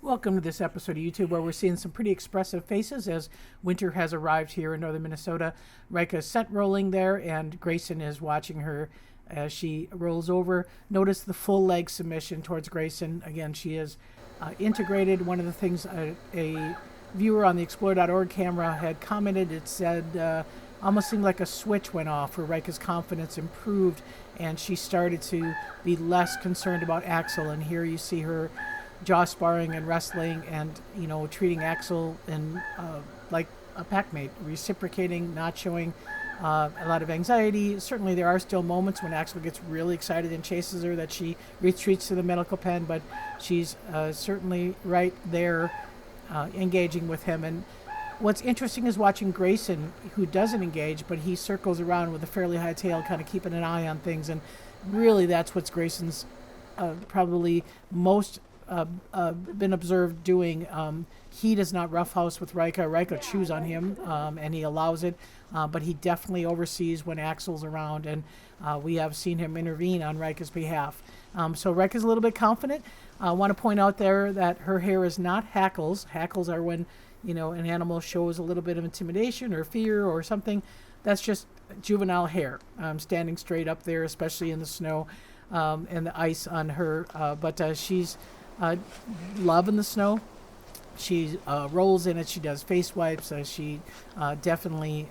Welcome to this episode of YouTube where we're seeing some pretty expressive faces as winter has arrived here in northern Minnesota. Rika's scent rolling there, and Grayson is watching her as she rolls over. Notice the full leg submission towards Grayson. Again, she is integrated. One of the things a viewer on the Explore.org camera had commented, it said almost seemed like a switch went off where Rika's confidence improved and she started to be less concerned about Axel. And here you see her jaw sparring and wrestling and, treating Axel and like a packmate, reciprocating, not showing a lot of anxiety. Certainly there are still moments when Axel gets really excited and chases her that she retreats to the medical pen, but she's certainly right there engaging with him. And what's interesting is watching Grayson, who doesn't engage, but he circles around with a fairly high tail, kind of keeping an eye on things. And really that's what's Grayson's probably most been observed doing. He does not roughhouse with Rika. Rika chews on him, and he allows it, but he definitely oversees when Axel's around, and we have seen him intervene on Rika's behalf. So Rika's a little bit confident. I want to point out there that her hair is not hackles. Hackles are when an animal shows a little bit of intimidation or fear or something. That's just juvenile hair, standing straight up there, especially in the snow and the ice on her. But she's loving the snow. She rolls in it. She does face wipes. She definitely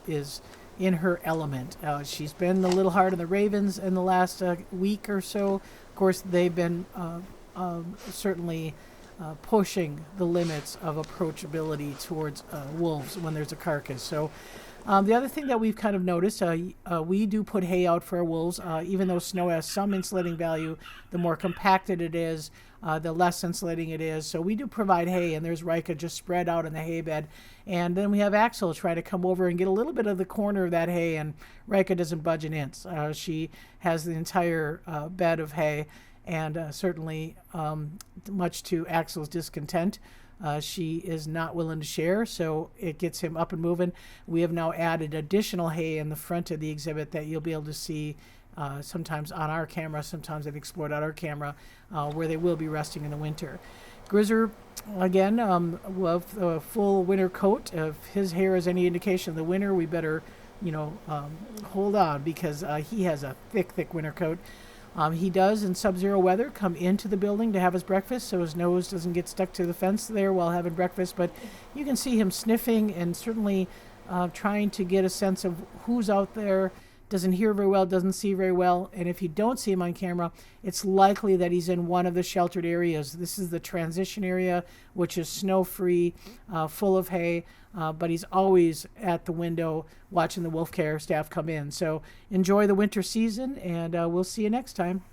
is in her element. She's been a little hard on the Ravens in the last week or so. Of course, they've been certainly pushing the limits of approachability towards wolves when there's a carcass. So the other thing that we've kind of noticed, we do put hay out for our wolves. Even though snow has some insulating value, the more compacted it is, the less insulating it is. So we do provide hay, and there's Rika just spread out in the hay bed. And then we have Axel try to come over and get a little bit of the corner of that hay, and Rika doesn't budge an inch. She has the entire bed of hay, and certainly much to Axel's discontent. She is not willing to share, so it gets him up and moving. We have now added additional hay in the front of the exhibit that you'll be able to see sometimes on our camera, sometimes at Explore.org camera, where they will be resting in the winter. Grizzer, again, with a full winter coat. If his hair is any indication of the winter, we better, hold on, because he has a thick winter coat. He does, in sub-zero weather, come into the building to have his breakfast, so his nose doesn't get stuck to the fence there while having breakfast. But you can see him sniffing and certainly trying to get a sense of who's out there. Doesn't hear very well, doesn't see very well. And if you don't see him on camera, it's likely that he's in one of the sheltered areas. This is the transition area, which is snow-free, full of hay. But he's always at the window watching the wolf care staff come in. So enjoy the winter season, and we'll see you next time.